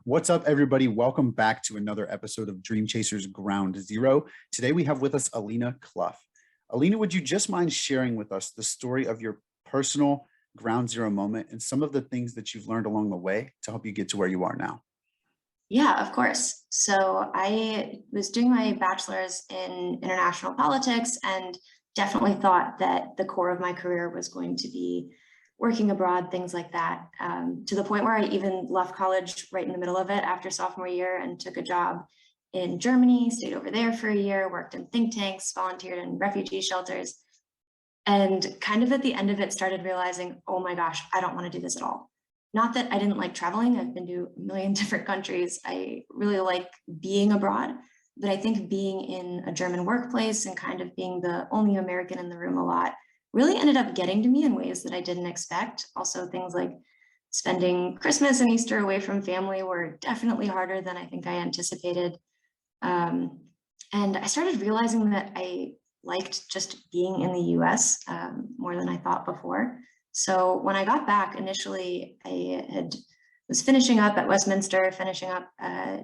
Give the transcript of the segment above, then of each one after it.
What's up, everybody? Welcome back to another episode of Dream Chasers Ground Zero. Today we have with us Alina Clough. Alina, would you just mind sharing with us the story of your personal ground zero moment and some of the things that you've learned along the way to help you get to where you are now? Yeah, of course. So I was doing my bachelor's in international politics and definitely thought that the core of my career was going to be working abroad, things like that, to the point where I even left college right in the middle of it after sophomore year and took a job in Germany, stayed over there for a year, worked in think tanks, volunteered in refugee shelters, and kind of at the end of it started realizing, oh my gosh, I don't want to do this at all. Not that I didn't like traveling. I've been to a million different countries. I really like being abroad, but I think being in a German workplace and kind of being the only American in the room a lot really ended up getting to me in ways that I didn't expect. Also, things like spending Christmas and Easter away from family were definitely harder than I think I anticipated. And I started realizing that I liked just being in the US more than I thought before. So when I got back, initially was finishing up at Westminster, finishing up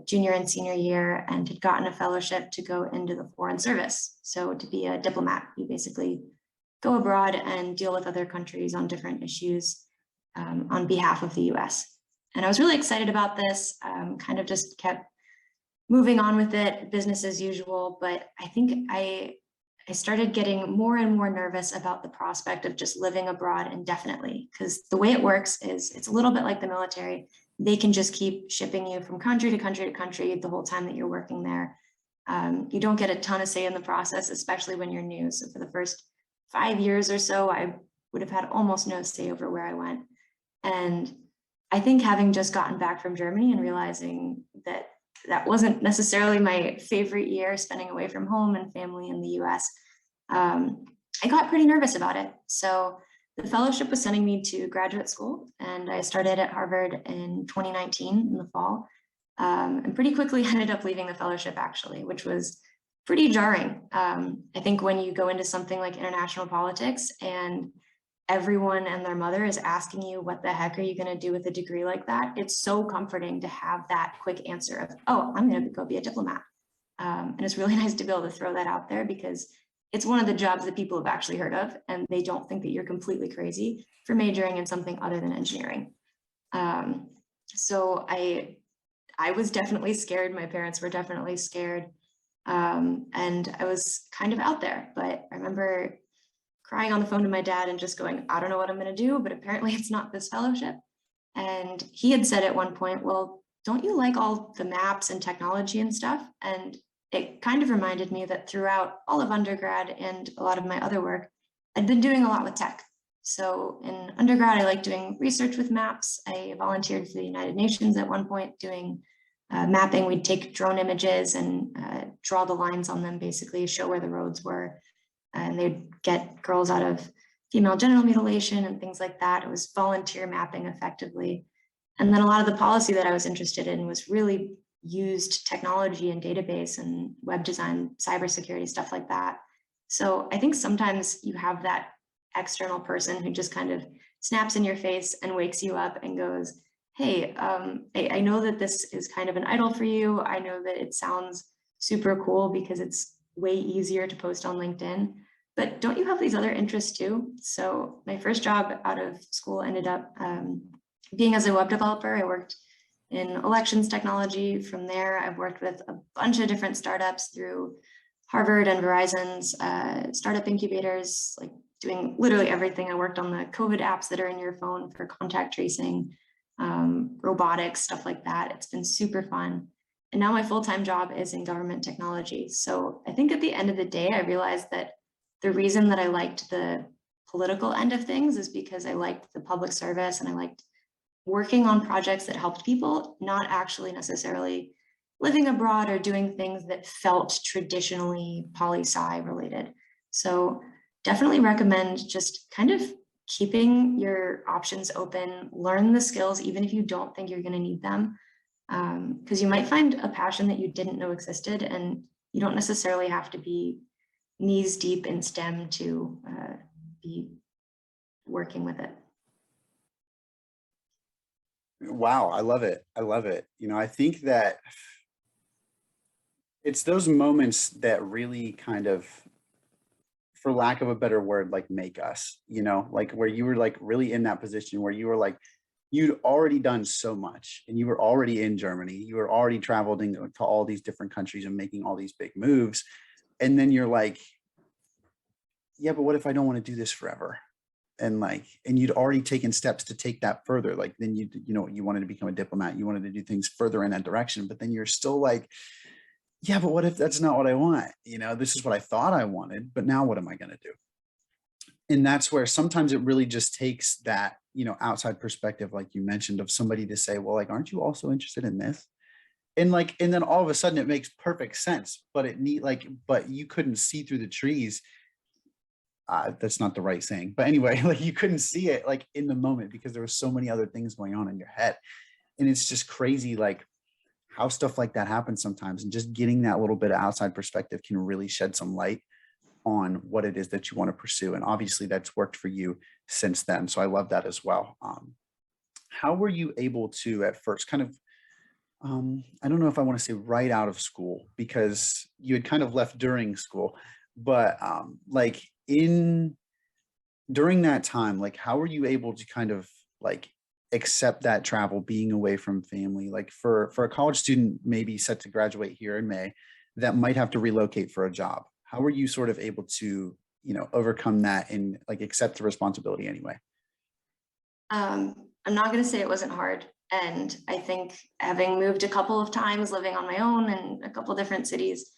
junior and senior year, and had gotten a fellowship to go into the Foreign Service. So to be a diplomat, you basically go abroad and deal with other countries on different issues on behalf of the US. And I was really excited about this, kind of just kept moving on with it, business as usual, but I think I started getting more and more nervous about the prospect of just living abroad indefinitely, because the way it works is it's a little bit like the military. They can just keep shipping you from country to country to country the whole time that you're working there. You don't get a ton of say in the process, especially when you're new. So for the first 5 years or so, I would have had almost no say over where I went. And I think having just gotten back from Germany and realizing that that wasn't necessarily my favorite year, spending away from home and family in the US, I got pretty nervous about it. So the fellowship was sending me to graduate school, and I started at Harvard in 2019 in the fall, and pretty quickly ended up leaving the fellowship actually, which was pretty jarring. I think when you go into something like international politics and everyone and their mother is asking you, what the heck are you going to do with a degree like that? It's so comforting to have that quick answer of, oh, I'm going to go be a diplomat. And it's really nice to be able to throw that out there because it's one of the jobs that people have actually heard of, and they don't think that you're completely crazy for majoring in something other than engineering. So I was definitely scared. My parents were definitely scared. And I was kind of out there, but I remember crying on the phone to my dad and just going, I don't know what I'm going to do, but apparently it's not this fellowship. And he had said at one point, well, don't you like all the maps and technology and stuff? And it kind of reminded me that throughout all of undergrad and a lot of my other work, I'd been doing a lot with tech. So in undergrad, I liked doing research with maps. I volunteered for the United Nations at one point doing mapping. We'd take drone images and draw the lines on them, basically show where the roads were. And they'd get girls out of female genital mutilation and things like that. It was volunteer mapping effectively. And then a lot of the policy that I was interested in was really used technology and database and web design, cybersecurity, stuff like that. So I think sometimes you have that external person who just kind of snaps in your face and wakes you up and goes, hey, I know that this is kind of an idol for you. I know that it sounds super cool because it's way easier to post on LinkedIn, but don't you have these other interests too? So my first job out of school ended up being as a web developer. I worked in elections technology. From there, I've worked with a bunch of different startups through Harvard and Verizon's startup incubators, like doing literally everything. I worked on the COVID apps that are in your phone for contact tracing, robotics, stuff like that. It's been super fun. And now my full-time job is in government technology. So I think at the end of the day, I realized that the reason that I liked the political end of things is because I liked the public service and I liked working on projects that helped people, not actually necessarily living abroad or doing things that felt traditionally poli-sci related. So definitely recommend just kind of keeping your options open, learn the skills, even if you don't think you're going to need them. Because you might find a passion that you didn't know existed, and you don't necessarily have to be knees deep in STEM to be working with it. Wow, I love it. I love it. I think that it's those moments that really kind of, for lack of a better word, like make us, like where you were like really in that position where you were like, you'd already done so much and you were already in Germany, you were already traveling to all these different countries and making all these big moves. And then you're like, yeah, but what if I don't want to do this forever? And you'd already taken steps to take that further. Like then you wanted to become a diplomat, you wanted to do things further in that direction, but then you're still like, yeah, but what if that's not what I want? This is what I thought I wanted, but now what am I going to do? And that's where sometimes it really just takes that, outside perspective, like you mentioned, of somebody to say, well, like, aren't you also interested in this? And then all of a sudden it makes perfect sense, but but you couldn't see through the trees. That's not the right saying, but anyway, like you couldn't see it like in the moment because there were so many other things going on in your head. And it's just crazy, like how stuff like that happens sometimes. And just getting that little bit of outside perspective can really shed some light on what it is that you want to pursue. And obviously that's worked for you since then. So I love that as well. How were you able to at first kind of, I don't know if I want to say right out of school because you had kind of left during school, but like during that time, like how were you able to kind of like accept that travel, being away from family, like for a college student maybe set to graduate here in May that might have to relocate for a job? How were you sort of able to, overcome that and like accept the responsibility anyway? I'm not going to say it wasn't hard. And I think having moved a couple of times, living on my own in a couple different cities,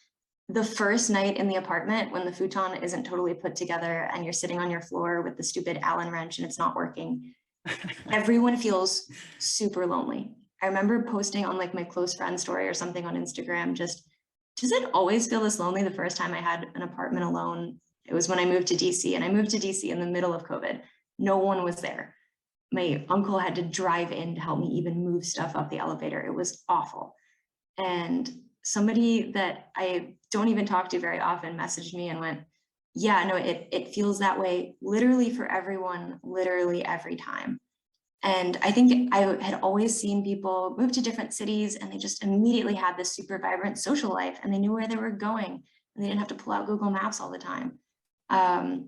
the first night in the apartment when the futon isn't totally put together and you're sitting on your floor with the stupid Allen wrench and it's not working, everyone feels super lonely. I remember posting on like my close friend story or something on Instagram, just, does it always feel this lonely? The first time I had an apartment alone, it was when I moved to DC, and I moved to DC in the middle of COVID. No one was there. My uncle had to drive in to help me even move stuff up the elevator. It was awful. And somebody that I don't even talk to very often messaged me and went, yeah, no, it feels that way literally for everyone, literally every time. And I think I had always seen people move to different cities and they just immediately had this super vibrant social life and they knew where they were going and they didn't have to pull out Google Maps all the time. Um,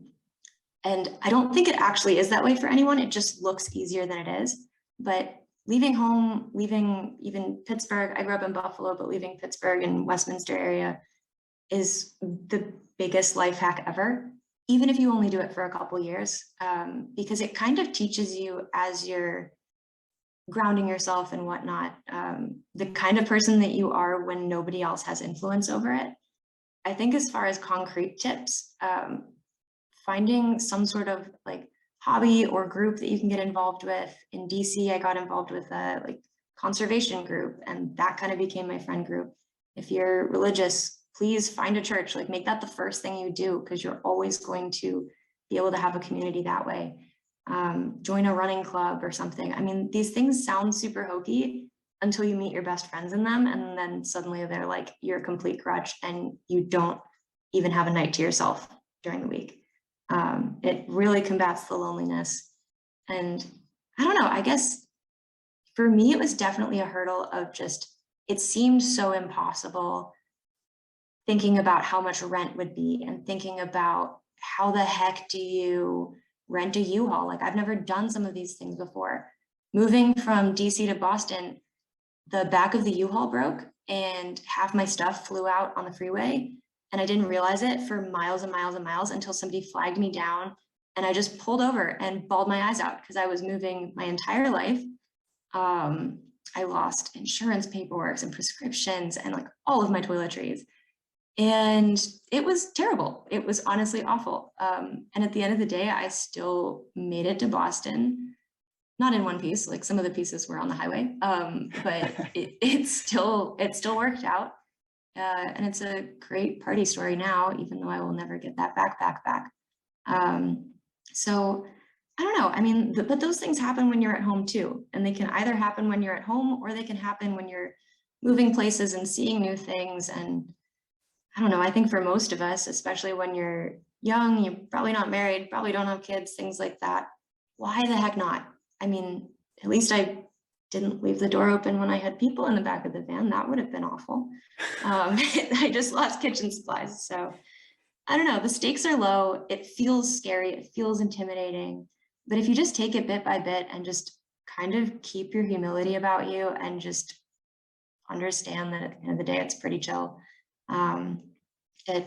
and I don't think it actually is that way for anyone. It just looks easier than it is. But leaving home, leaving even Pittsburgh, I grew up in Buffalo, but leaving Pittsburgh and Westminster area is the biggest life hack ever, even if you only do it for a couple years, because it kind of teaches you as you're grounding yourself and whatnot, the kind of person that you are when nobody else has influence over it. I think as far as concrete tips, finding some sort of like hobby or group that you can get involved with. In DC, I got involved with a like conservation group, and that kind of became my friend group. If you're religious, please find a church, like make that the first thing you do, because you're always going to be able to have a community that way. Join a running club or something. I mean, these things sound super hokey until you meet your best friends in them, and then suddenly they're like your complete crutch and you don't even have a night to yourself during the week. It really combats the loneliness. And I don't know, I guess for me, it was definitely a hurdle of just, it seemed so impossible thinking about how much rent would be and thinking about how the heck do you rent a U-Haul? Like I've never done some of these things before. Moving from DC to Boston, the back of the U-Haul broke and half my stuff flew out on the freeway. And I didn't realize it for miles and miles and miles until somebody flagged me down. And I just pulled over and bawled my eyes out because I was moving my entire life. I lost insurance paperwork and prescriptions and like all of my toiletries. And it was terrible. It was honestly awful. And at the end of the day, I still made it to Boston, not in one piece, like some of the pieces were on the highway, but it still worked out. And it's a great party story now, even though I will never get that backpack back. So I don't know. I mean, but those things happen when you're at home too. And they can either happen when you're at home or they can happen when you're moving places and seeing new things. And I don't know, I think for most of us, especially when you're young, you're probably not married, probably don't have kids, things like that. Why the heck not? I mean, at least I didn't leave the door open when I had people in the back of the van. That would have been awful. I just lost kitchen supplies. So I don't know, the stakes are low. It feels scary. It feels intimidating. But if you just take it bit by bit and just kind of keep your humility about you and just understand that at the end of the day, it's pretty chill. Um, it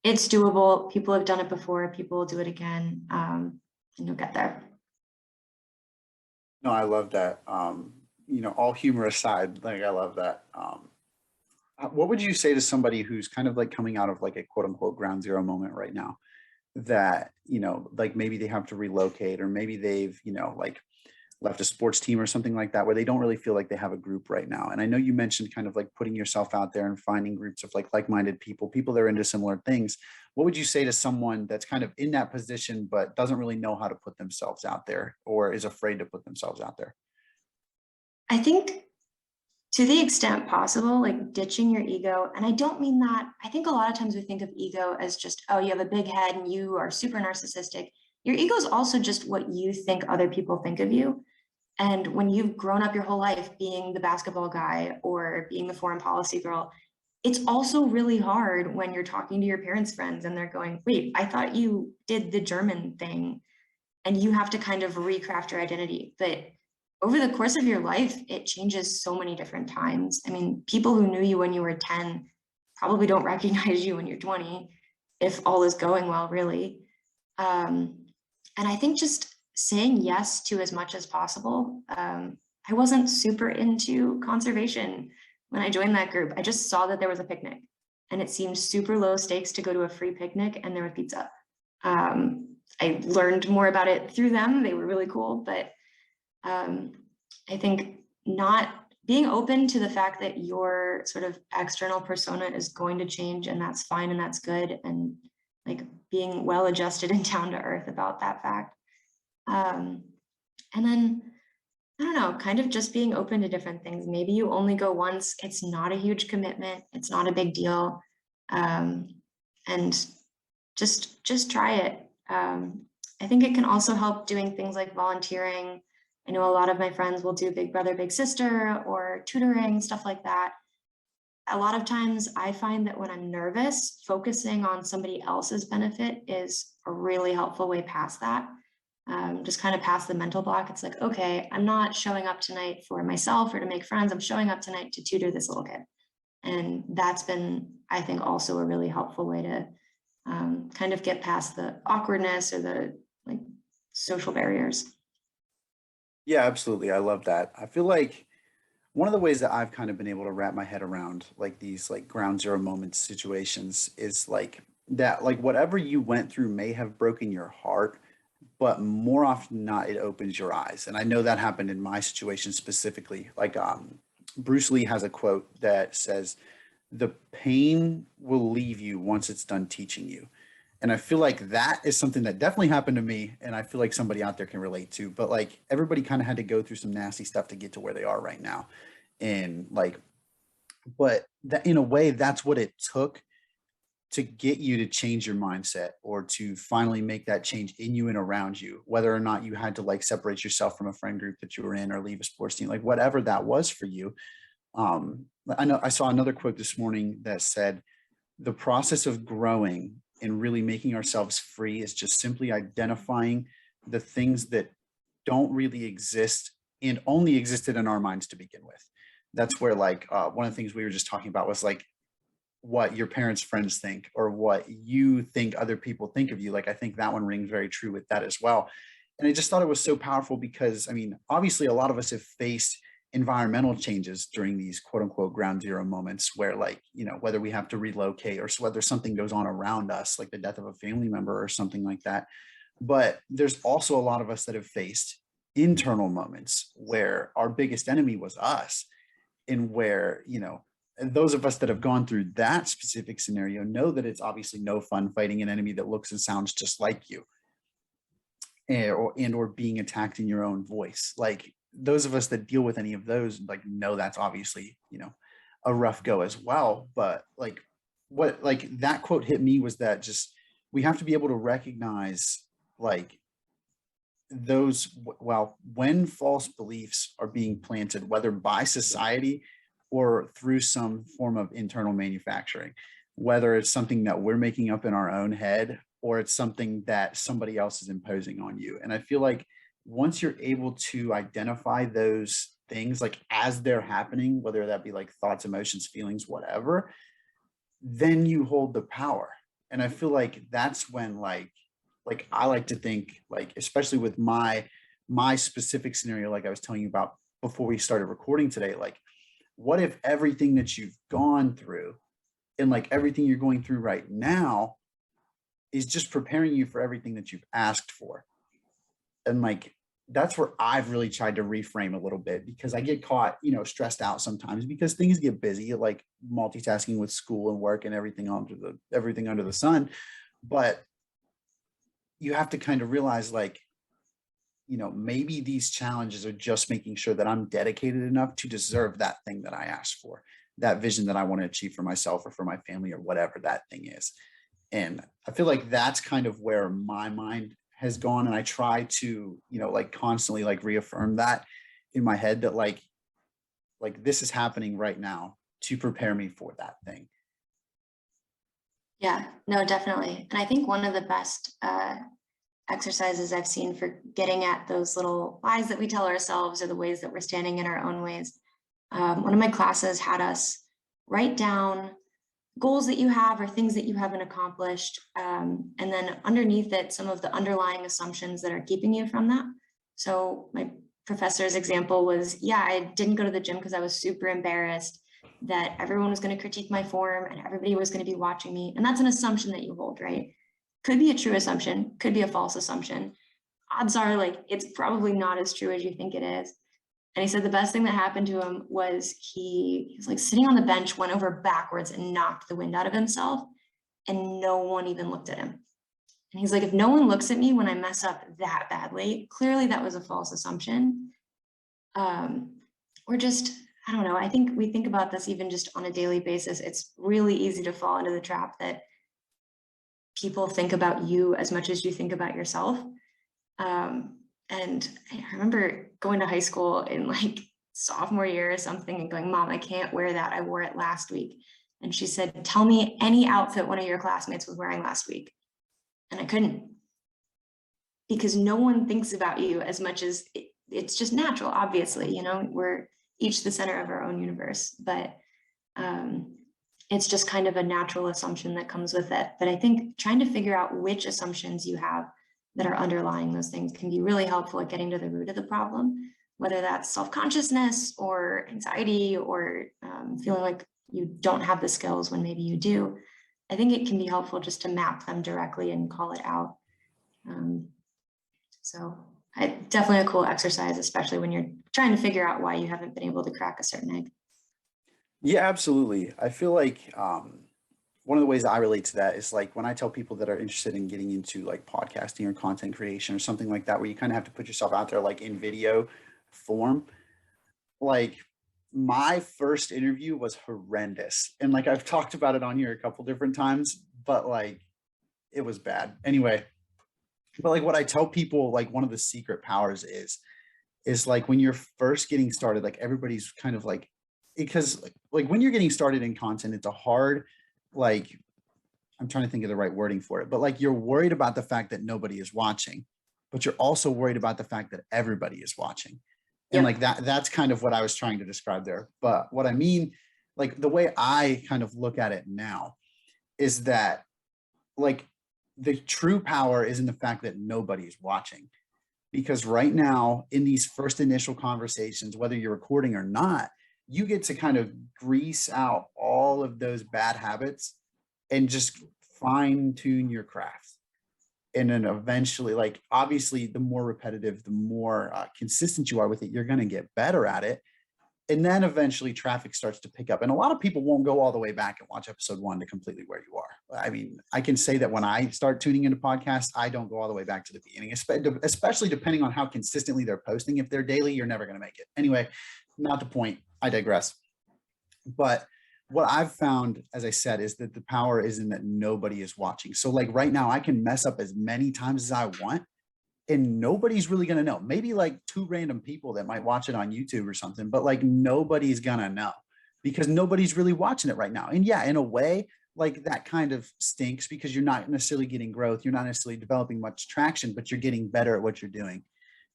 it's doable. People have done it before. People will do it again, and you'll get there. No, I love that. All humor aside, like I love that. What would you say to somebody who's kind of like coming out of like a quote unquote ground zero moment right now that, like maybe they have to relocate or maybe they've, like left a sports team or something like that where they don't really feel like they have a group right now. And I know you mentioned kind of like putting yourself out there and finding groups of like-minded people that are into similar things. What would you say to someone that's kind of in that position but doesn't really know how to put themselves out there or is afraid to put themselves out there? I think to the extent possible, like ditching your ego. And I don't mean that, I think a lot of times we think of ego as just, oh, you have a big head and you are super narcissistic. Your ego is also just what you think other people think of you. And when you've grown up your whole life being the basketball guy or being the foreign policy girl, it's also really hard when you're talking to your parents' friends and they're going, wait, I thought you did the German thing, and you have to kind of recraft your identity. But over the course of your life, it changes so many different times. I mean, people who knew you when you were 10 probably don't recognize you when you're 20, if all is going well, really. And I think just saying yes to as much as possible. I wasn't super into conservation when I joined that group. I just saw that there was a picnic and it seemed super low stakes to go to a free picnic and there was pizza. I learned more about it through them. They were really cool, but I think not being open to the fact that your sort of external persona is going to change and that's fine and that's good, and like being well adjusted and down to earth about that fact. And then I don't know, kind of just being open to different things. Maybe you only go once. It's not a huge commitment. It's not a big deal. And just try it. I think it can also help doing things like volunteering. I know a lot of my friends will do Big Brother, Big Sister or tutoring, stuff like that. A lot of times I find that when I'm nervous, focusing on somebody else's benefit is a really helpful way past that. Just kind of past the mental block. It's like, okay, I'm not showing up tonight for myself or to make friends. I'm showing up tonight to tutor this little kid. And that's been, I think, also a really helpful way to kind of get past the awkwardness or the like social barriers. Yeah, absolutely. I love that. I feel like one of the ways that I've kind of been able to wrap my head around like these like ground zero moments situations is like that, like whatever you went through may have broken your heart, but more often than not, it opens your eyes. And I know that happened in my situation specifically. Like Bruce Lee has a quote that says, "The pain will leave you once it's done teaching you." And I feel like that is something that definitely happened to me. And I feel like somebody out there can relate to. But like everybody kind of had to go through some nasty stuff to get to where they are right now. And like, but that in a way, that's what it took to get you to change your mindset or to finally make that change in you and around you, whether or not you had to like separate yourself from a friend group that you were in or leave a sports team, like whatever that was for you. I know I saw another quote this morning that said, the process of growing and really making ourselves free is just simply identifying the things that don't really exist and only existed in our minds to begin with. That's where like one of the things we were just talking about was like what your parents' friends think or what you think other people think of you. Like I think that one rings very true with that as well. And I just thought it was so powerful because I mean, obviously a lot of us have faced environmental changes during these quote unquote ground zero moments where like, whether we have to relocate or whether something goes on around us, like the death of a family member or something like that. But there's also a lot of us that have faced internal moments where our biggest enemy was us, and where, and those of us that have gone through that specific scenario know that it's obviously no fun fighting an enemy that looks and sounds just like you, or being attacked in your own voice. Like those of us that deal with any of those like know that's obviously a rough go as well. But like what like that quote hit me was that just we have to be able to recognize like when false beliefs are being planted, whether by society or through some form of internal manufacturing, whether it's something that we're making up in our own head or it's something that somebody else is imposing on you. And I feel like once you're able to identify those things like as they're happening, whether that be like thoughts, emotions, feelings, whatever, then you hold the power. And I feel like that's when like I like to think like, especially with my specific scenario, like I was telling you about before we started recording today, like what if everything that you've gone through and like everything you're going through right now is just preparing you for everything that you've asked for? And like that's where I've really tried to reframe a little bit, because I get caught, stressed out sometimes because things get busy, like multitasking with school and work and everything under the sun. But you have to kind of realize like, maybe these challenges are just making sure that I'm dedicated enough to deserve that thing that I asked for, that vision that I want to achieve for myself or for my family or whatever that thing is. And I feel like that's kind of where my mind has gone. And I try to, like constantly like reaffirm that in my head that like this is happening right now to prepare me for that thing. Yeah, no, definitely. And I think one of the best exercises I've seen for getting at those little lies that we tell ourselves or the ways that we're standing in our own ways. One of my classes had us write down goals that you have or things that you haven't accomplished. And then underneath it, some of the underlying assumptions that are keeping you from that. So my professor's example was, yeah, I didn't go to the gym because I was super embarrassed that everyone was going to critique my form and everybody was going to be watching me. And that's an assumption that you hold, right? Could be a true assumption, could be a false assumption. Odds are like it's probably not as true as you think it is. And he said the best thing that happened to him was he was like sitting on the bench, went over backwards and knocked the wind out of himself, and no one even looked at him. And he's like, if no one looks at me when I mess up that badly, clearly that was a false assumption. Or just, I don't know, I think we think about this even just on a daily basis. It's really easy to fall into the trap that people think about you as much as you think about yourself. And I remember going to high school in like sophomore year or something and going, Mom, I can't wear that. I wore it last week. And she said, tell me any outfit one of your classmates was wearing last week. And I couldn't, because no one thinks about you as much as it's just natural. Obviously, we're each the center of our own universe, but it's just kind of a natural assumption that comes with it. But I think trying to figure out which assumptions you have that are underlying those things can be really helpful at getting to the root of the problem, whether that's self-consciousness or anxiety or feeling like you don't have the skills when maybe you do. I think it can be helpful just to map them directly and call it out. So definitely a cool exercise, especially when you're trying to figure out why you haven't been able to crack a certain egg. Yeah, absolutely. I feel like one of the ways I relate to that is like when I tell people that are interested in getting into like podcasting or content creation or something like that, where you kind of have to put yourself out there like in video form. Like my first interview was horrendous. And like I've talked about it on here a couple different times, but like it was bad. Anyway, but like what I tell people, like one of the secret powers is like when you're first getting started, like everybody's kind of like, because like when you're getting started in content, it's a hard, like, I'm trying to think of the right wording for it, but like you're worried about the fact that nobody is watching, but you're also worried about the fact that everybody is watching. And like that's kind of what I was trying to describe there. But what I mean, like the way I kind of look at it now is that like the true power is in the fact that nobody is watching. Because right now in these first initial conversations, whether you're recording or not, you get to kind of grease out all of those bad habits and just fine tune your craft. And then eventually, like, obviously, the more repetitive, the more consistent you are with it, you're going to get better at it. And then eventually traffic starts to pick up. And a lot of people won't go all the way back and watch episode 1 to completely where you are. I mean, I can say that when I start tuning into podcasts, I don't go all the way back to the beginning, especially depending on how consistently they're posting. If they're daily, you're never going to make it. Anyway, not the point. I digress. But what I've found, as I said, is that the power is in that nobody is watching. So like right now, I can mess up as many times as I want, and nobody's really going to know. Maybe like two random people that might watch it on YouTube or something, but like nobody's going to know because nobody's really watching it right now. And yeah, in a way, like that kind of stinks because you're not necessarily getting growth. You're not necessarily developing much traction, but you're getting better at what you're doing.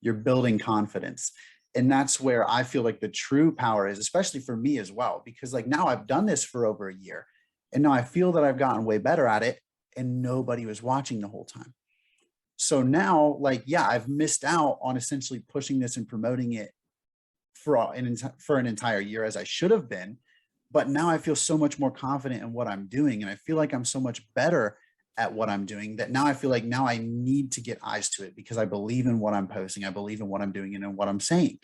You're building confidence. And that's where I feel like the true power is, especially for me as well, because like now I've done this for over a year and now I feel that I've gotten way better at it and nobody was watching the whole time. So now, like, yeah, I've missed out on essentially pushing this and promoting it for an entire year as I should have been. But now I feel so much more confident in what I'm doing. And I feel like I'm so much better at what I'm doing that now I feel like now I need to get eyes to it because I believe in what I'm posting. I believe in what I'm doing and in what I'm saying.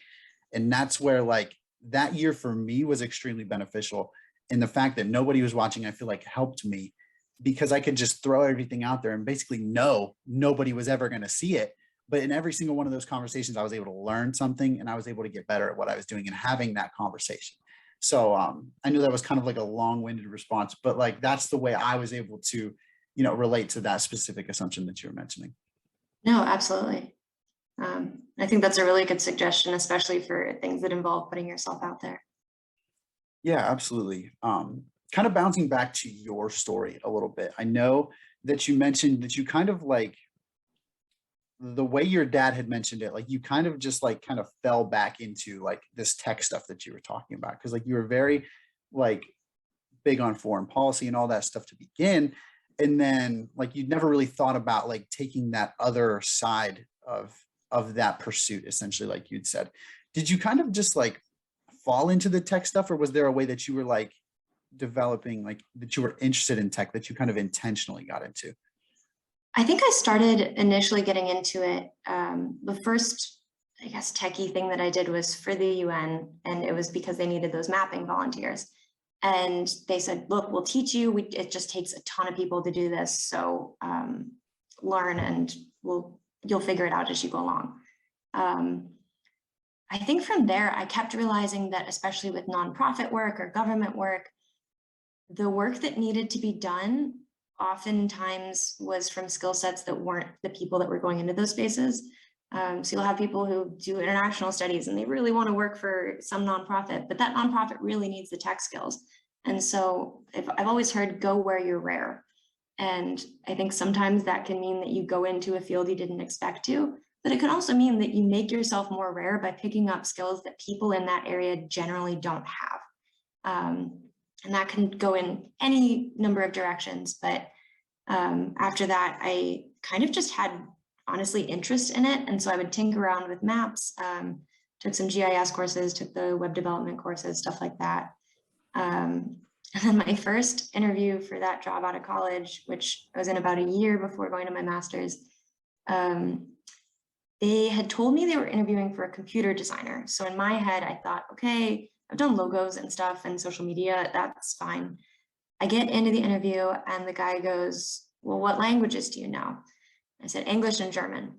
And that's where like that year for me was extremely beneficial. And the fact that nobody was watching, I feel like helped me because I could just throw everything out there and basically know nobody was ever going to see it. But in every single one of those conversations, I was able to learn something and I was able to get better at what I was doing and having that conversation. So I knew that was kind of like a long-winded response, but like that's the way I was able to, relate to that specific assumption that you were mentioning. No, absolutely. I think that's a really good suggestion, especially for things that involve putting yourself out there. Yeah, absolutely. Kind of bouncing back to your story a little bit. I know that you mentioned that you kind of like the way your dad had mentioned it, like you kind of just like kind of fell back into like this tech stuff that you were talking about. Cause like you were very like big on foreign policy and all that stuff to begin. And then like you'd never really thought about like taking that other side of that pursuit, essentially, like you'd said. Did you kind of just like fall into the tech stuff, or was there a way that you were like developing, like that you were interested in tech that you kind of intentionally got into? I think I started initially getting into it. The first, I guess, techie thing that I did was for the UN, and it was because they needed those mapping volunteers. And they said, look, we'll teach you. It just takes a ton of people to do this. So learn and you'll figure it out as you go along. I think from there, I kept realizing that, especially with nonprofit work or government work, the work that needed to be done oftentimes was from skill sets that weren't the people that were going into those spaces. So you'll have people who do international studies and they really want to work for some nonprofit, but that nonprofit really needs the tech skills. And so I've always heard, go where you're rare. And I think sometimes that can mean that you go into a field you didn't expect to, but it could also mean that you make yourself more rare by picking up skills that people in that area generally don't have. And that can go in any number of directions. But after that, I kind of just had, honestly, interest in it. And so I would tinker around with maps, took some GIS courses, took the web development courses, stuff like that. And then my first interview for that job out of college, which I was in about a year before going to my master's, they had told me they were interviewing for a computer designer. So in my head, I thought, okay, I've done logos and stuff and social media, that's fine. I get into the interview and the guy goes, well, what languages do you know? I said, English and German.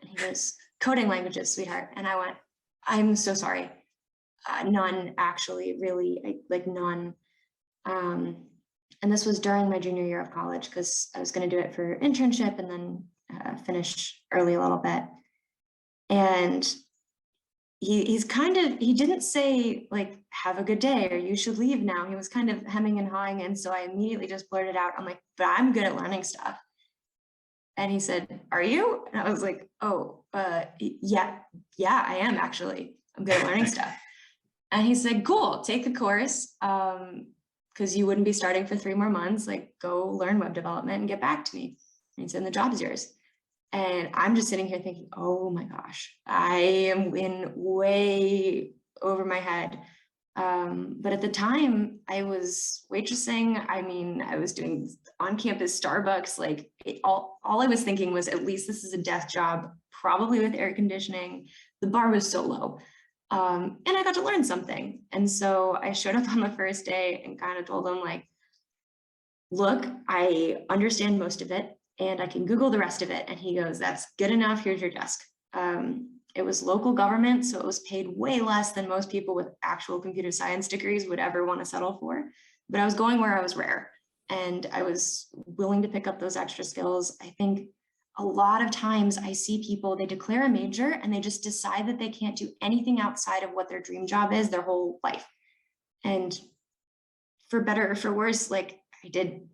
And he goes, coding languages, sweetheart. And I went, I'm so sorry. None, actually, really, like none. And this was during my junior year of college because I was going to do it for internship and then finish early a little bit. And he didn't say like, have a good day or you should leave now. He was kind of hemming and hawing. And so I immediately just blurted out, I'm like, but I'm good at learning stuff. And he said, are you? And I was like, oh, yeah, I am actually. I'm good at learning stuff. And he said, cool, take the course. Because you wouldn't be starting for 3 more months, like go learn web development and get back to me. And he said, the job's yours. And I'm just sitting here thinking, oh my gosh, I am in way over my head. But at the time I was waitressing. I mean, I was doing on-campus Starbucks, like all I was thinking was, at least this is a desk job, probably with air conditioning. The bar was so low. And I got to learn something. And so I showed up on the first day and kind of told them like, look, I understand most of it and I can Google the rest of it. And he goes, that's good enough. Here's your desk. It was local government, so it was paid way less than most people with actual computer science degrees would ever want to settle for. But I was going where I was rare and I was willing to pick up those extra skills. I think a lot of times I see people, they declare a major and they just decide that they can't do anything outside of what their dream job is their whole life. And for better or for worse, like I did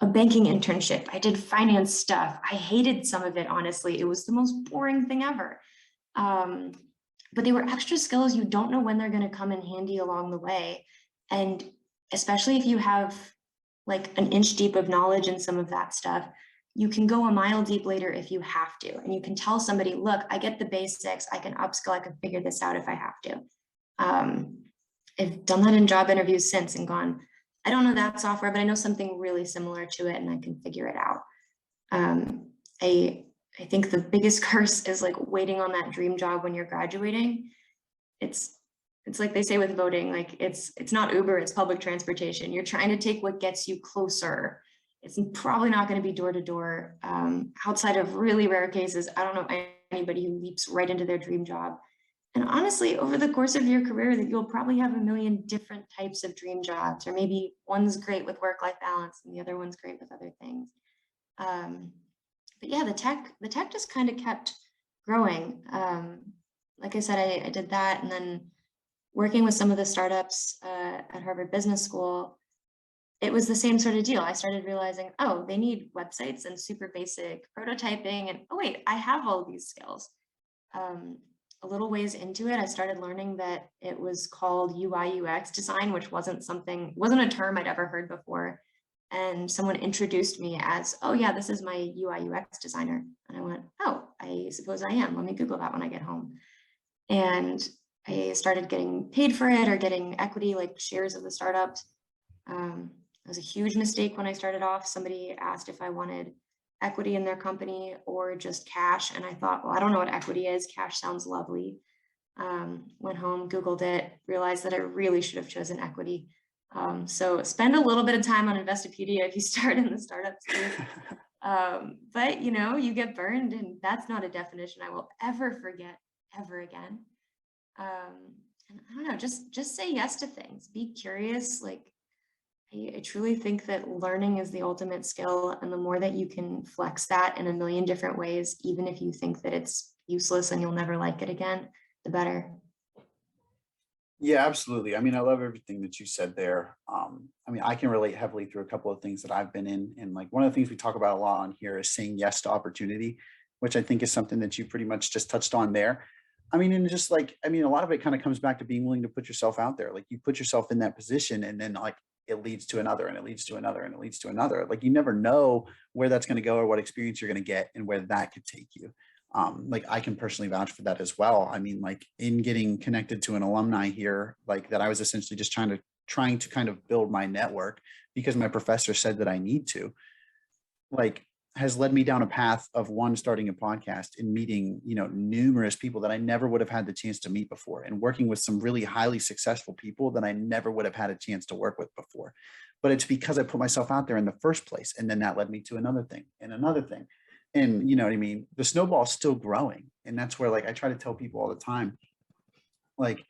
a banking internship, I did finance stuff. I hated some of it, honestly. It was the most boring thing ever. But they were extra skills you don't know when they're going to come in handy along the way. And especially if you have like an inch deep of knowledge in some of that stuff, you can go a mile deep later if you have to. And you can tell somebody, look, I get the basics, I can upskill, I can figure this out if I have to. I've done that in job interviews since and gone, I don't know that software, but I know something really similar to it and I can figure it out. I think the biggest curse is like waiting on that dream job when you're graduating. It's like they say with voting, like it's not Uber, it's public transportation. You're trying to take what gets you closer. It's probably not going to be door to door. Outside of really rare cases, I don't know anybody who leaps right into their dream job. And honestly, over the course of your career, that you'll probably have a million different types of dream jobs, or maybe one's great with work-life balance and the other one's great with other things. But yeah, the tech just kind of kept growing. Like I said, I did that, and then working with some of the startups at Harvard Business School, it was the same sort of deal. I started realizing, oh, they need websites and super basic prototyping, and oh wait, I have all these skills. A little ways into it, I started learning that it was called UI UX design, which wasn't a term I'd ever heard before. And someone introduced me as, oh yeah, this is my UI UX designer. And I went, oh, I suppose I am. Let me Google that when I get home. And I started getting paid for it or getting equity, like shares of the startups. It was a huge mistake when I started off. Somebody asked if I wanted equity in their company or just cash. And I thought, well, I don't know what equity is. Cash sounds lovely. Went home, Googled it, realized that I really should have chosen equity. So spend a little bit of time on Investopedia if you start in the startup space. But you get burned, and that's not a definition I will ever forget ever again. And I don't know, just say yes to things. Be curious. Like I truly think that learning is the ultimate skill, and the more that you can flex that in a million different ways, even if you think that it's useless and you'll never like it again, the better. Yeah, absolutely. I mean, I love everything that you said there. I mean, I can relate heavily through a couple of things that I've been in. And like one of the things we talk about a lot on here is saying yes to opportunity, which I think is something that you pretty much just touched on there. I mean, and just like, I mean, a lot of it kind of comes back to being willing to put yourself out there. Like you put yourself in that position, and then like it leads to another, and it leads to another, and it leads to another. Like you never know where that's going to go or what experience you're going to get and where that could take you. Like I can personally vouch for that as well. I mean, like in getting connected to an alumni here, like that I was essentially just trying to kind of build my network because my professor said that I need to, like has led me down a path of one, starting a podcast and meeting, numerous people that I never would have had the chance to meet before, and working with some really highly successful people that I never would have had a chance to work with before. But it's because I put myself out there in the first place. And then that led me to another thing and another thing. And you know what I mean? The snowball is still growing. And that's where like I try to tell people all the time, like,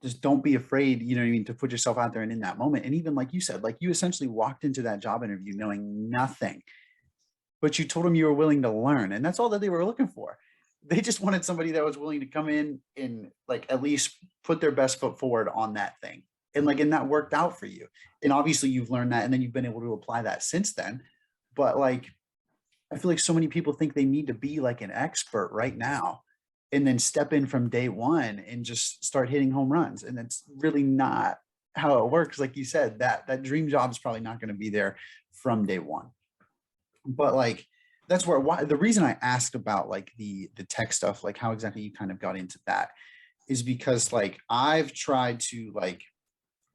just don't be afraid, you know what I mean, to put yourself out there and in that moment. And even like you said, like you essentially walked into that job interview knowing nothing, but you told them you were willing to learn. And that's all that they were looking for. They just wanted somebody that was willing to come in and like at least put their best foot forward on that thing. And that worked out for you. And obviously you've learned that, and then you've been able to apply that since then. But like, I feel like so many people think they need to be like an expert right now and then step in from day one and just start hitting home runs. And that's really not how it works. Like you said, that dream job is probably not going to be there from day one. But like, that's why the reason I asked about like the tech stuff, like how exactly you kind of got into that, is because like I've tried to like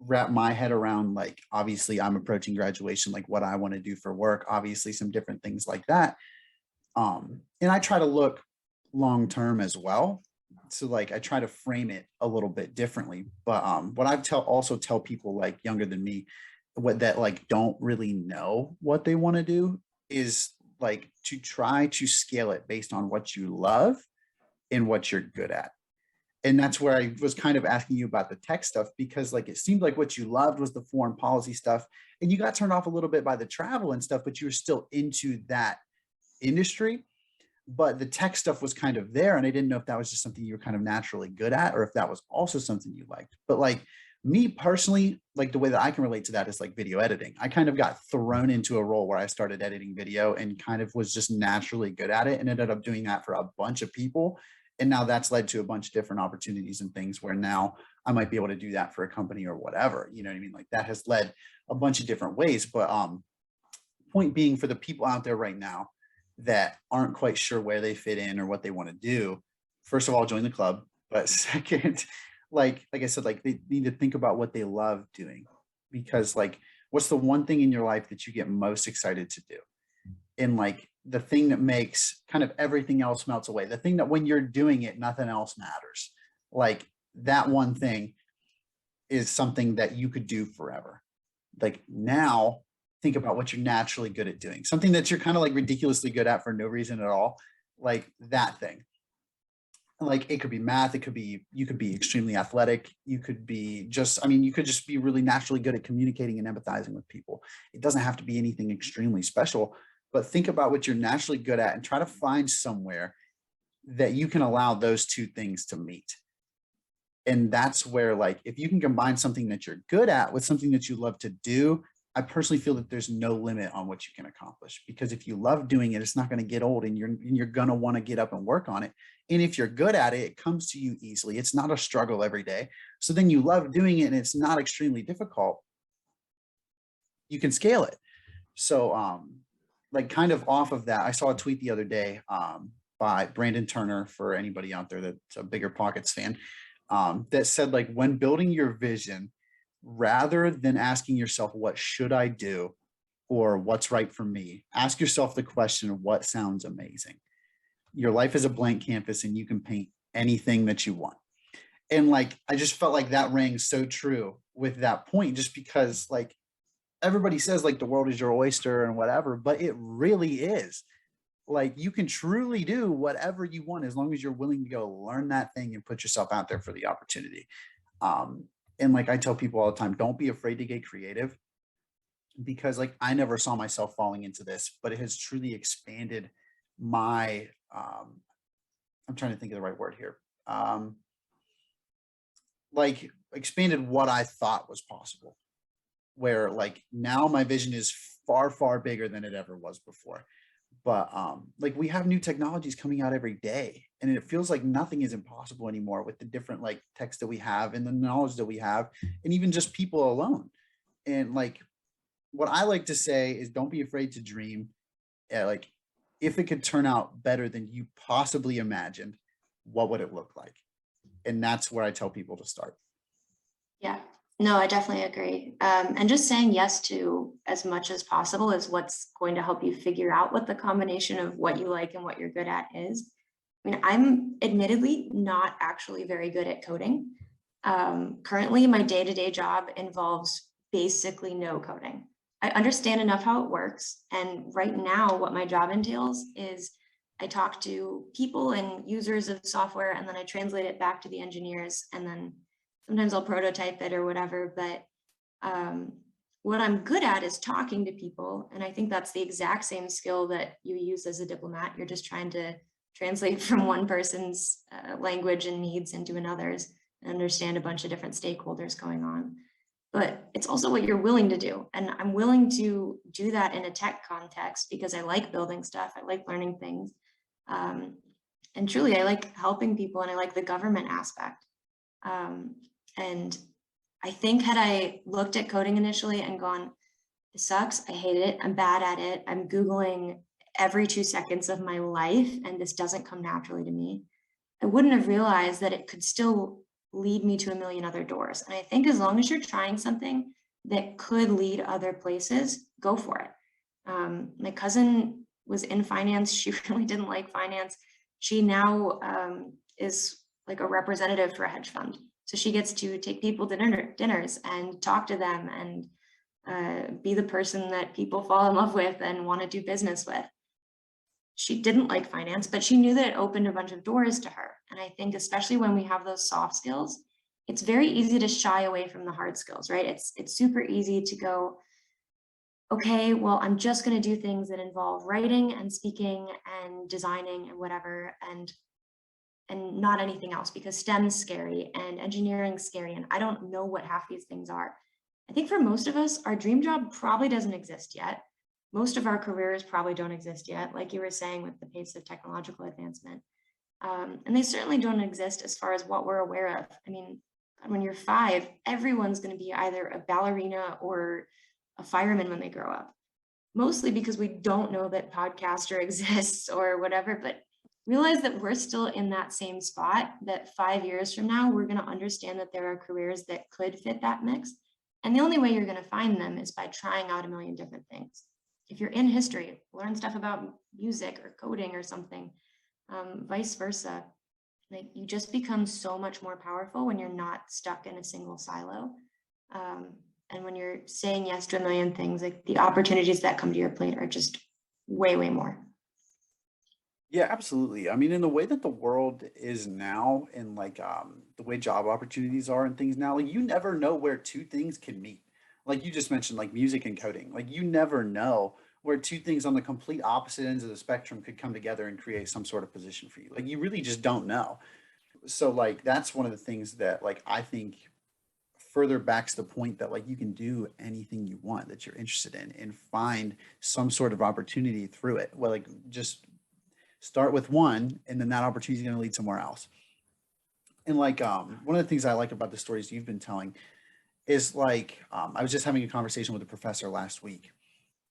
wrap my head around, like obviously I'm approaching graduation, like what I want to do for work, obviously some different things like that. And I try to look long term as well. So like I try to frame it a little bit differently. But what I also tell people like younger than me, what that like don't really know what they want to do, is like to try to scale it based on what you love and what you're good at. And that's where I was kind of asking you about the tech stuff, because like it seemed like what you loved was the foreign policy stuff, and you got turned off a little bit by the travel and stuff, but you were still into that industry. but the tech stuff was kind of there. And I didn't know if that was just something you were kind of naturally good at, or if that was also something you liked. But like me personally, like the way that I can relate to that is like video editing. I kind of got thrown into a role where I started editing video and kind of was just naturally good at it and ended up doing that for a bunch of people. And now that's led to a bunch of different opportunities and things where now I might be able to do that for a company or whatever. You know what I mean? Like that has led a bunch of different ways. But point being, for the people out there right now that aren't quite sure where they fit in or what they want to do, first of all, join the club. But second, like I said, like they need to think about what they love doing, because like what's the one thing in your life that you get most excited to do? And like the thing that makes kind of everything else melts away, the thing that when you're doing it, nothing else matters. Like that one thing is something that you could do forever. Like now, think about what you're naturally good at doing, something that you're kind of like ridiculously good at for no reason at all, like that thing. Like it could be math, it could be, you could be extremely athletic, you could be just, I mean, you could just be really naturally good at communicating and empathizing with people. It doesn't have to be anything extremely special, but think about what you're naturally good at and try to find somewhere that you can allow those two things to meet. And that's where, like, if you can combine something that you're good at with something that you love to do, I personally feel that there's no limit on what you can accomplish, because if you love doing it, it's not going to get old, and you're going to want to get up and work on it. And if you're good at it, it comes to you easily. It's not a struggle every day. So then you love doing it and it's not extremely difficult. You can scale it. So like kind of off of that, I saw a tweet the other day by Brandon Turner, for anybody out there that's a Bigger Pockets fan, that said, like, when building your vision, rather than asking yourself, what should I do? Or what's right for me? Ask yourself the question, what sounds amazing? Your life is a blank canvas and you can paint anything that you want. And like, I just felt like that rang so true with that point, just because like everybody says like the world is your oyster and whatever, but it really is. Like you can truly do whatever you want as long as you're willing to go learn that thing and put yourself out there for the opportunity. And like I tell people all the time, don't be afraid to get creative, because like I never saw myself falling into this, but it has truly expanded my I'm trying to think of the right word here. Like expanded what I thought was possible, where like now my vision is far, far bigger than it ever was before. But like we have new technologies coming out every day, and it feels like nothing is impossible anymore with the different like texts that we have and the knowledge that we have, and even just people alone. And like what I like to say is, don't be afraid to dream. Like if it could turn out better than you possibly imagined, what would it look like? And that's where I tell people to start. Yeah, no, I definitely agree. And just saying yes to as much as possible is what's going to help you figure out what the combination of what you like and what you're good at is. I mean, I'm admittedly not actually very good at coding. Currently, my day-to-day job involves basically no coding. I understand enough how it works. And right now, what my job entails is I talk to people and users of software, and then I translate it back to the engineers, and then sometimes I'll prototype it or whatever. But what I'm good at is talking to people. And I think that's the exact same skill that you use as a diplomat. You're just trying to translate from one person's language and needs into another's, and understand a bunch of different stakeholders going on. But it's also what you're willing to do. And I'm willing to do that in a tech context because I like building stuff. I like learning things. And truly, I like helping people, and I like the government aspect. And I think had I looked at coding initially and gone, it sucks, I hate it, I'm bad at it, I'm Googling every 2 seconds of my life, and this doesn't come naturally to me, I wouldn't have realized that it could still lead me to a million other doors. And I think as long as you're trying something that could lead other places, go for it. My cousin was in finance. She really didn't like finance. She now is like a representative for a hedge fund. So she gets to take people to dinners and talk to them and be the person that people fall in love with and want to do business with. She didn't like finance, but she knew that it opened a bunch of doors to her. And I think especially when we have those soft skills, it's very easy to shy away from the hard skills, right? It's super easy to go, okay, well, I'm just going to do things that involve writing and speaking and designing and whatever, and not anything else, because STEM's scary and engineering's scary, and I don't know what half these things are. I think for most of us, our dream job probably doesn't exist yet. Most of our careers probably don't exist yet, like you were saying, with the pace of technological advancement. And they certainly don't exist as far as what we're aware of. I mean, when you're 5, everyone's going to be either a ballerina or a fireman when they grow up, mostly because we don't know that podcaster exists or whatever, but realize that we're still in that same spot, that 5 years from now, we're going to understand that there are careers that could fit that mix. And the only way you're going to find them is by trying out a million different things. If you're in history, learn stuff about music or coding or something, vice versa. Like, you just become so much more powerful when you're not stuck in a single silo. And when you're saying yes to a million things, like, the opportunities that come to your plate are just way, way more. Yeah, absolutely. I mean, in the way that the world is now, and like the way job opportunities are and things now, like you never know where two things can meet. Like you just mentioned, like music and coding. Like you never know where two things on the complete opposite ends of the spectrum could come together and create some sort of position for you. Like you really just don't know. So like that's one of the things that like I think further backs the point that like you can do anything you want that you're interested in and find some sort of opportunity through it. Well, like just start with one and then that opportunity is going to lead somewhere else. And like one of the things I like about the stories you've been telling is like I was just having a conversation with a professor last week,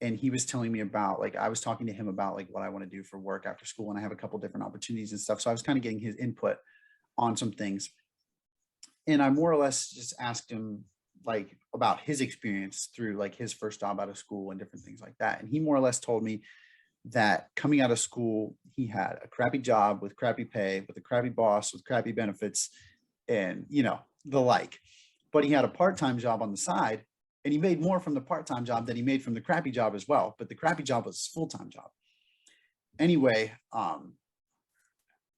and he was telling me about like I was talking to him about like what I want to do for work after school, and I have a couple different opportunities and stuff, so I was kind of getting his input on some things. And I more or less just asked him like about his experience through like his first job out of school and different things like that, and he more or less told me that coming out of school, he had a crappy job with crappy pay, with a crappy boss, with crappy benefits, and the like. But he had a part-time job on the side, and he made more from the part-time job than he made from the crappy job as well. But the crappy job was his full-time job. Anyway,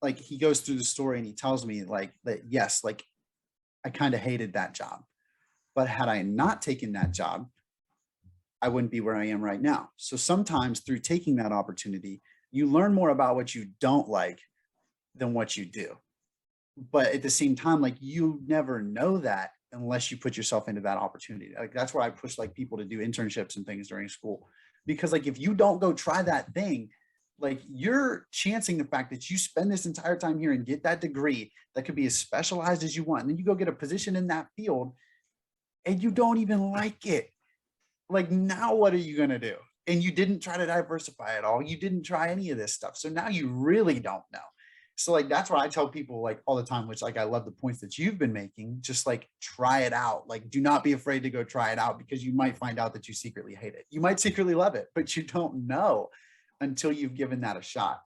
like he goes through the story and he tells me like that, yes, like I kind of hated that job. But had I not taken that job, I wouldn't be where I am right now. So sometimes through taking that opportunity, you learn more about what you don't like than what you do. But at the same time, like you never know that unless you put yourself into that opportunity. Like that's where I push like people to do internships and things during school. Because like if you don't go try that thing, like you're chancing the fact that you spend this entire time here and get that degree that could be as specialized as you want. And then you go get a position in that field and you don't even like it. Like now what are you going to do? And you didn't try to diversify at all. You didn't try any of this stuff. So now you really don't know. So like that's what I tell people like all the time, which like I love the points that you've been making. Just like try it out. Like do not be afraid to go try it out, because you might find out that you secretly hate it. You might secretly love it, but you don't know until you've given that a shot.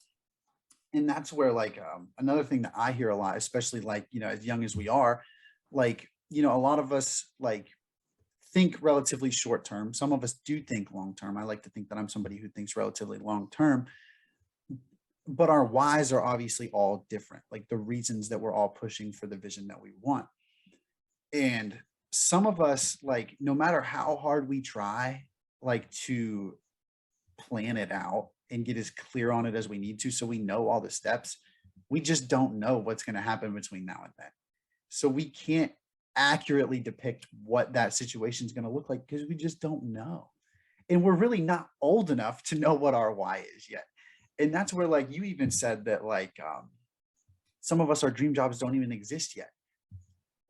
And that's where like another thing that I hear a lot, especially like as young as we are, like a lot of us like think relatively short term. Some of us do think long term. I like to think that I'm somebody who thinks relatively long term, but our whys are obviously all different, like the reasons that we're all pushing for the vision that we want. And some of us, like, no matter how hard we try, like to plan it out and get as clear on it as we need to, so we know all the steps, we just don't know what's going to happen between now and then. So we can't accurately depict what that situation is going to look like because we just don't know. And we're really not old enough to know what our why is yet. And that's where like you even said that like some of us, our dream jobs don't even exist yet.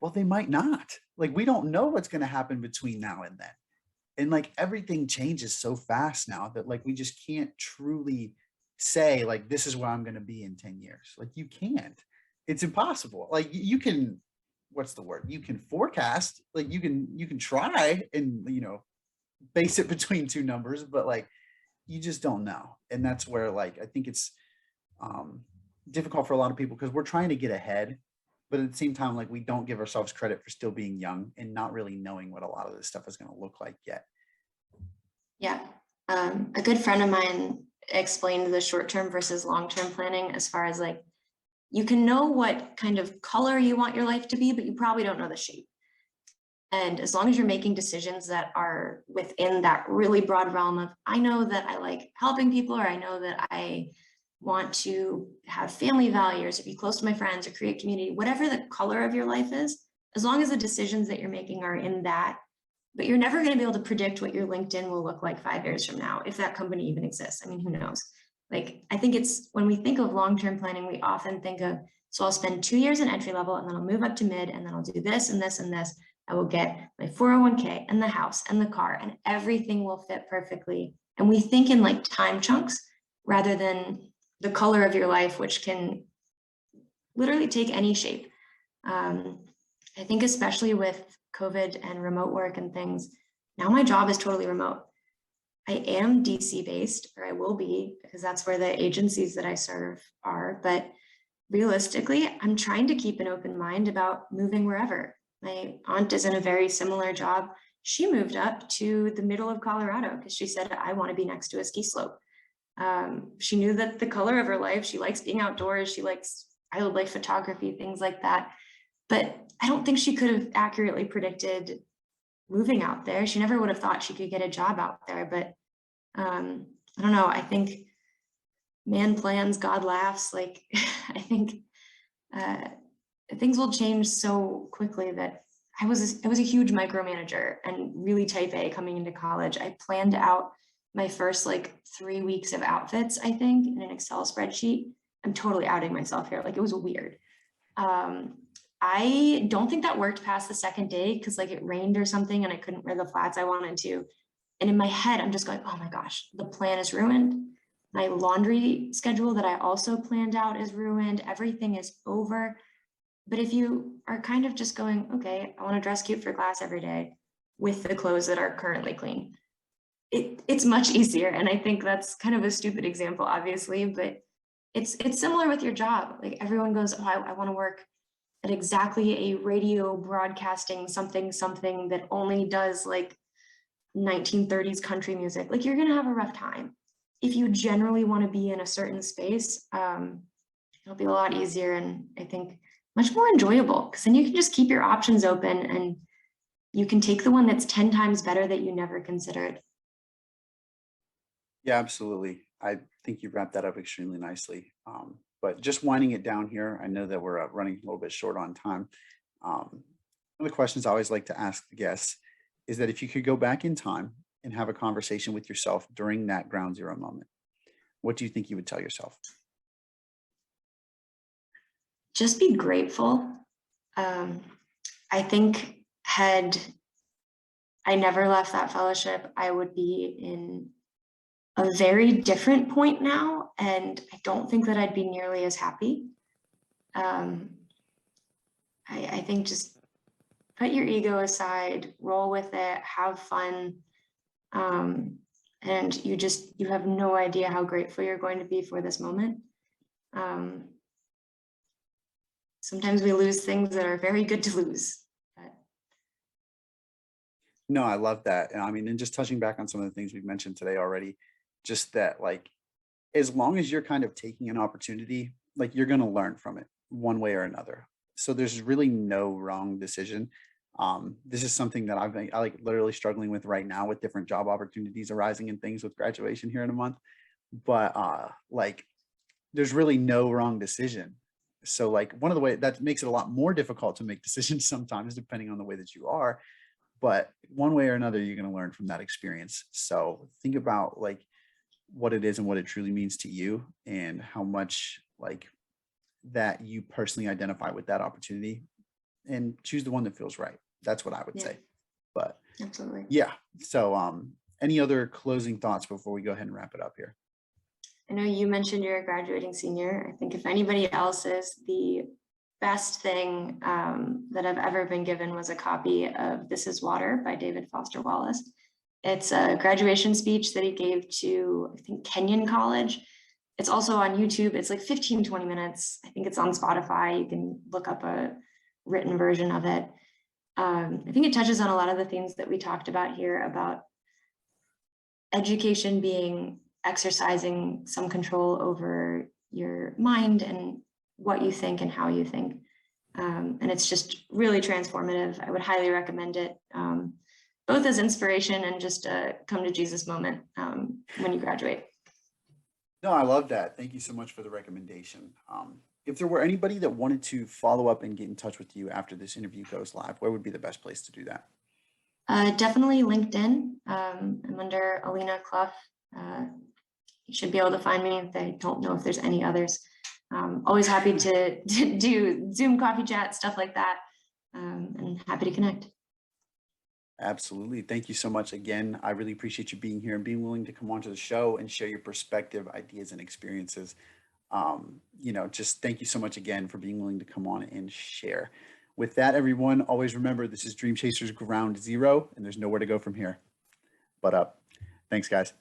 Well, they might not. Like we don't know what's going to happen between now and then. And like everything changes so fast now that like we just can't truly say like this is where I'm going to be in 10 years. Like you can't. It's impossible. Like you can, what's the word? You can forecast, like you can try and base it between two numbers, but like you just don't know. And that's where like I think it's difficult for a lot of people because we're trying to get ahead, but at the same time, like we don't give ourselves credit for still being young and not really knowing what a lot of this stuff is going to look like yet. Yeah. A good friend of mine explained the short-term versus long-term planning as far as like, you can know what kind of color you want your life to be, but you probably don't know the shape. And as long as you're making decisions that are within that really broad realm of, I know that I like helping people, or I know that I want to have family values, or be close to my friends, or create community, whatever the color of your life is, as long as the decisions that you're making are in that, but you're never going to be able to predict what your LinkedIn will look like 5 years from now, if that company even exists. I mean, who knows? Like, I think it's, when we think of long-term planning, we often think of, so I'll spend 2 years in entry level, and then I'll move up to mid, and then I'll do this and this and this. I will get my 401k and the house and the car, and everything will fit perfectly. And we think in like time chunks rather than the color of your life, which can literally take any shape. I think especially with COVID and remote work and things, now my job is totally remote. I am DC based, or I will be, because that's where the agencies that I serve are. But realistically, I'm trying to keep an open mind about moving wherever. My aunt is in a very similar job. She moved up to the middle of Colorado because she said, I want to be next to a ski slope. She knew that the color of her life, she likes being outdoors, she likes wildlife photography, things like that. But I don't think she could have accurately predicted moving out there. She never would have thought she could get a job out there. But I don't know, I think man plans, God laughs. Like, I think things will change so quickly that I was a huge micromanager and really type A coming into college. I planned out my first like 3 weeks of outfits, I think, in an Excel spreadsheet. I'm totally outing myself here. Like, it was weird. I don't think that worked past the second day because like it rained or something and I couldn't wear the flats I wanted to. And in my head, I'm just going, oh my gosh, the plan is ruined. My laundry schedule that I also planned out is ruined. Everything is over. But if you are kind of just going, okay, I want to dress cute for class every day with the clothes that are currently clean, it's much easier. And I think that's kind of a stupid example, obviously, but it's similar with your job. Like, everyone goes, oh, I want to work at exactly a radio broadcasting something that only does like 1930s country music. Like, you're going to have a rough time. If you generally want to be in a certain space, it'll be a lot easier, and I think much more enjoyable, because then you can just keep your options open and you can take the one that's 10 times better that you never considered. Yeah, absolutely. I think you wrapped that up extremely nicely. But just winding it down here, I know that we're running a little bit short on time. One of the questions I always like to ask the guests is that if you could go back in time and have a conversation with yourself during that ground zero moment, what do you think you would tell yourself? Just be grateful. I think had I never left that fellowship, I would be in a very different point now, and I don't think that I'd be nearly as happy. I think just put your ego aside, roll with it, have fun, and you have no idea how grateful you're going to be for this moment. Sometimes we lose things that are very good to lose. But No, I love that. And I mean, and just touching back on some of the things we've mentioned today already, just that, like, as long as you're kind of taking an opportunity, like, you're going to learn from it one way or another. So there's really no wrong decision. This is something that I like literally struggling with right now with different job opportunities arising and things with graduation here in a month. But like, there's really no wrong decision. So like, one of the ways that makes it a lot more difficult to make decisions sometimes, depending on the way that you are. But one way or another, you're going to learn from that experience. So think about like what it is and what it truly means to you, and how much like that you personally identify with that opportunity, and choose the one that feels right. That's what I would say. But absolutely. yeah. So any other closing thoughts before we go ahead and wrap it up here? I know you mentioned you're a graduating senior. I think if anybody else is, the best thing that I've ever been given was a copy of This Is Water by David Foster Wallace. It's a graduation speech that he gave to, I think, Kenyon College. It's also on YouTube. It's like 15, 20 minutes. I think it's on Spotify. You can look up a written version of it. I think it touches on a lot of the things that we talked about here about education being exercising some control over your mind and what you think and how you think. And it's just really transformative. I would highly recommend it, both as inspiration and just a come to Jesus moment when you graduate. No, I love that. Thank you so much for the recommendation. If there were anybody that wanted to follow up and get in touch with you after this interview goes live, where would be the best place to do that? Definitely LinkedIn. I'm under Alina Clough. You should be able to find me. I don't know if there's any others. Always happy to do Zoom coffee chat, stuff like that, and happy to connect. Absolutely. Thank you so much again. I really appreciate you being here and being willing to come onto the show and share your perspective, ideas, and experiences. Just thank you so much again for being willing to come on and share. With that, everyone, always remember this is Dream Chasers Ground Zero, and there's nowhere to go from here but up. Thanks, guys.